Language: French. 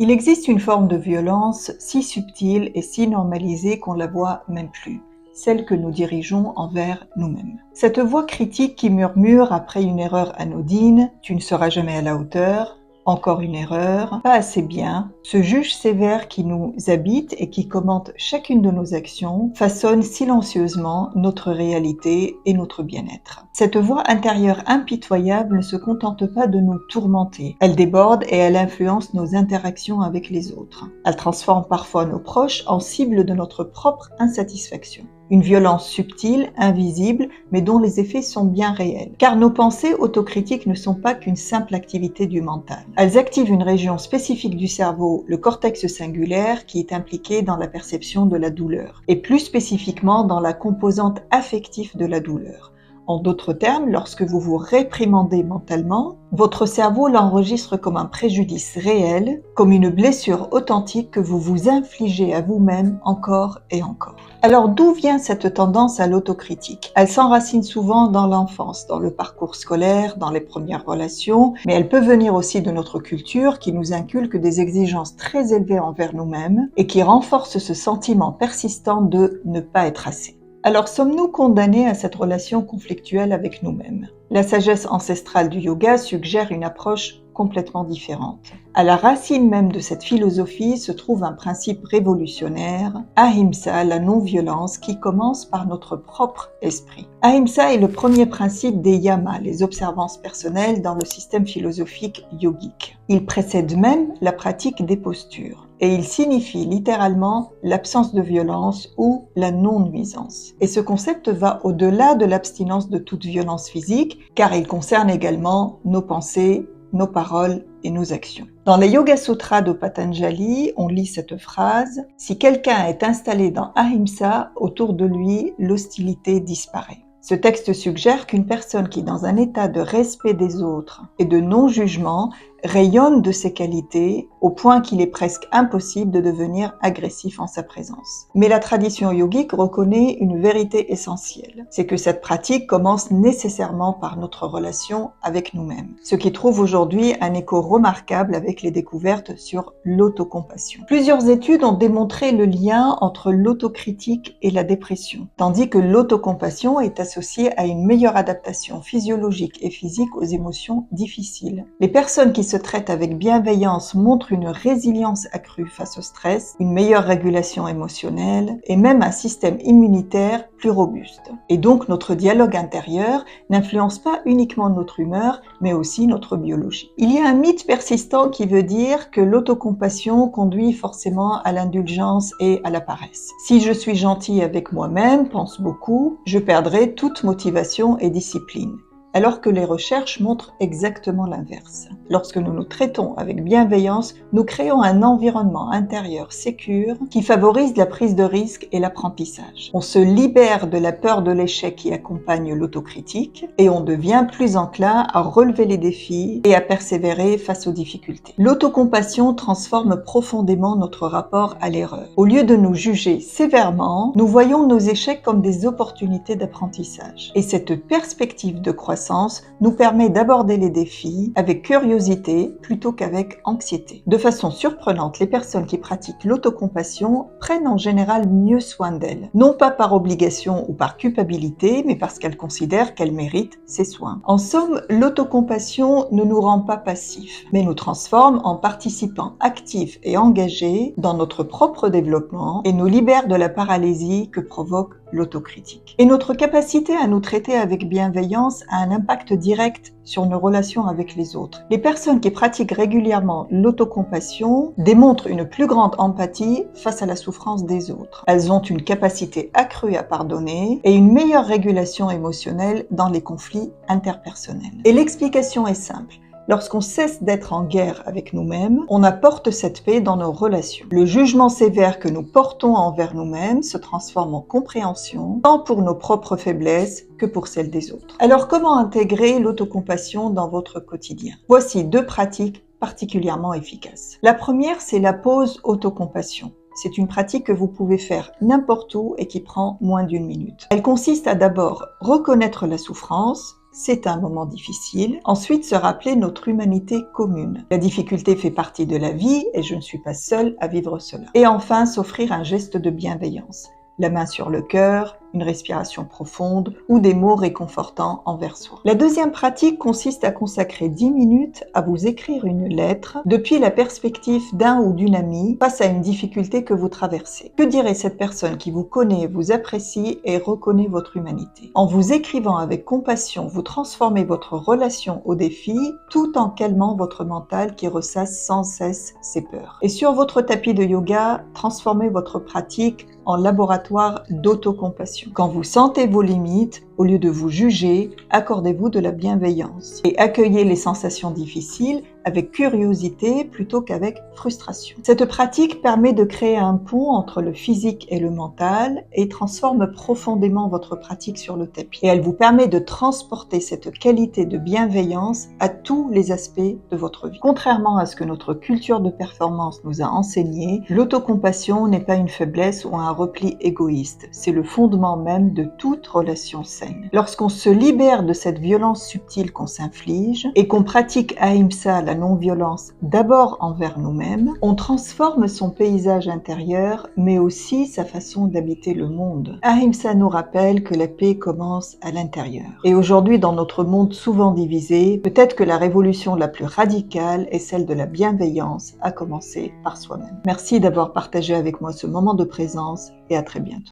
Il existe une forme de violence si subtile et si normalisée qu'on la voit même plus, celle que nous dirigeons envers nous-mêmes. Cette voix critique qui murmure après une erreur anodine « tu ne seras jamais à la hauteur », encore une erreur, pas assez bien, ce juge sévère qui nous habite et qui commente chacune de nos actions, façonne silencieusement notre réalité et notre bien-être. Cette voix intérieure impitoyable ne se contente pas de nous tourmenter. Elle déborde et elle influence nos interactions avec les autres. Elle transforme parfois nos proches en cibles de notre propre insatisfaction. Une violence subtile, invisible, mais dont les effets sont bien réels. Car nos pensées autocritiques ne sont pas qu'une simple activité du mental. Elles activent une région spécifique du cerveau, le cortex singulaire, qui est impliqué dans la perception de la douleur, et plus spécifiquement dans la composante affective de la douleur. En d'autres termes, lorsque vous vous réprimandez mentalement, votre cerveau l'enregistre comme un préjudice réel, comme une blessure authentique que vous vous infligez à vous-même encore et encore. Alors d'où vient cette tendance à l'autocritique ? Elle s'enracine souvent dans l'enfance, dans le parcours scolaire, dans les premières relations, mais elle peut venir aussi de notre culture qui nous inculque des exigences très élevées envers nous-mêmes et qui renforce ce sentiment persistant de ne pas être assez. Alors, sommes-nous condamnés à cette relation conflictuelle avec nous-mêmes ? La sagesse ancestrale du yoga suggère une approche complètement différente. À la racine même de cette philosophie se trouve un principe révolutionnaire, Ahimsa, la non-violence, qui commence par notre propre esprit. Ahimsa est le premier principe des yamas, les observances personnelles dans le système philosophique yogique. Il précède même la pratique des postures. Et il signifie littéralement l'absence de violence ou la non-nuisance. Et ce concept va au-delà de l'abstinence de toute violence physique, car il concerne également nos pensées, nos paroles et nos actions. Dans les Yoga Sutras de Patanjali, on lit cette phrase « Si quelqu'un est installé dans Ahimsa, autour de lui, l'hostilité disparaît ». Ce texte suggère qu'une personne qui, dans un état de respect des autres et de non-jugement, rayonne de ses qualités au point qu'il est presque impossible de devenir agressif en sa présence. Mais la tradition yogique reconnaît une vérité essentielle, c'est que cette pratique commence nécessairement par notre relation avec nous-mêmes, ce qui trouve aujourd'hui un écho remarquable avec les découvertes sur l'autocompassion. Plusieurs études ont démontré le lien entre l'autocritique et la dépression, tandis que l'autocompassion est associée à une meilleure adaptation physiologique et physique aux émotions difficiles. Les personnes qui se traitent avec bienveillance montrent une résilience accrue face au stress, une meilleure régulation émotionnelle et même un système immunitaire plus robuste. Et donc notre dialogue intérieur n'influence pas uniquement notre humeur, mais aussi notre biologie. Il y a un mythe persistant qui veut dire que l'autocompassion conduit forcément à l'indulgence et à la paresse. Si je suis gentil avec moi-même, pense beaucoup, je perdrai toute motivation et discipline. Alors que les recherches montrent exactement l'inverse. Lorsque nous nous traitons avec bienveillance, nous créons un environnement intérieur sécure qui favorise la prise de risque et l'apprentissage. On se libère de la peur de l'échec qui accompagne l'autocritique et on devient plus enclin à relever les défis et à persévérer face aux difficultés. L'autocompassion transforme profondément notre rapport à l'erreur. Au lieu de nous juger sévèrement, nous voyons nos échecs comme des opportunités d'apprentissage. Et cette perspective de croissance nous permet d'aborder les défis avec curiosité plutôt qu'avec anxiété. De façon surprenante, les personnes qui pratiquent l'autocompassion prennent en général mieux soin d'elles, non pas par obligation ou par culpabilité, mais parce qu'elles considèrent qu'elles méritent ces soins. En somme, l'autocompassion ne nous rend pas passifs, mais nous transforme en participants actifs et engagés dans notre propre développement et nous libère de la paralysie que provoque l'autocritique. Et notre capacité à nous traiter avec bienveillance a un impact direct sur nos relations avec les autres. Les personnes qui pratiquent régulièrement l'autocompassion démontrent une plus grande empathie face à la souffrance des autres. Elles ont une capacité accrue à pardonner et une meilleure régulation émotionnelle dans les conflits interpersonnels. Et l'explication est simple. Lorsqu'on cesse d'être en guerre avec nous-mêmes, on apporte cette paix dans nos relations. Le jugement sévère que nous portons envers nous-mêmes se transforme en compréhension, tant pour nos propres faiblesses que pour celles des autres. Alors comment intégrer l'autocompassion dans votre quotidien ? Voici 2 pratiques particulièrement efficaces. La première, c'est la pause autocompassion. C'est une pratique que vous pouvez faire n'importe où et qui prend moins d'1 minute. Elle consiste à d'abord reconnaître la souffrance, c'est un moment difficile. Ensuite, se rappeler notre humanité commune. La difficulté fait partie de la vie et je ne suis pas seule à vivre cela. Et enfin, s'offrir un geste de bienveillance. La main sur le cœur, une respiration profonde ou des mots réconfortants envers soi. La deuxième pratique consiste à consacrer 10 minutes à vous écrire une lettre depuis la perspective d'un ou d'une amie face à une difficulté que vous traversez. Que dirait cette personne qui vous connaît, vous apprécie et reconnaît votre humanité? En vous écrivant avec compassion, vous transformez votre relation au défi tout en calmant votre mental qui ressasse sans cesse ses peurs. Et sur votre tapis de yoga, transformez votre pratique en laboratoire d'autocompassion. Quand vous sentez vos limites, au lieu de vous juger, accordez-vous de la bienveillance et accueillez les sensations difficiles avec curiosité plutôt qu'avec frustration. Cette pratique permet de créer un pont entre le physique et le mental et transforme profondément votre pratique sur le tapis. Et elle vous permet de transporter cette qualité de bienveillance à tous les aspects de votre vie. Contrairement à ce que notre culture de performance nous a enseigné, l'autocompassion n'est pas une faiblesse ou un repli égoïste. C'est le fondement même de toute relation saine. Lorsqu'on se libère de cette violence subtile qu'on s'inflige et qu'on pratique Ahimsa, la non-violence, d'abord envers nous-mêmes, on transforme son paysage intérieur, mais aussi sa façon d'habiter le monde. Ahimsa nous rappelle que la paix commence à l'intérieur. Et aujourd'hui, dans notre monde souvent divisé, peut-être que la révolution la plus radicale est celle de la bienveillance, à commencer par soi-même. Merci d'avoir partagé avec moi ce moment de présence et à très bientôt.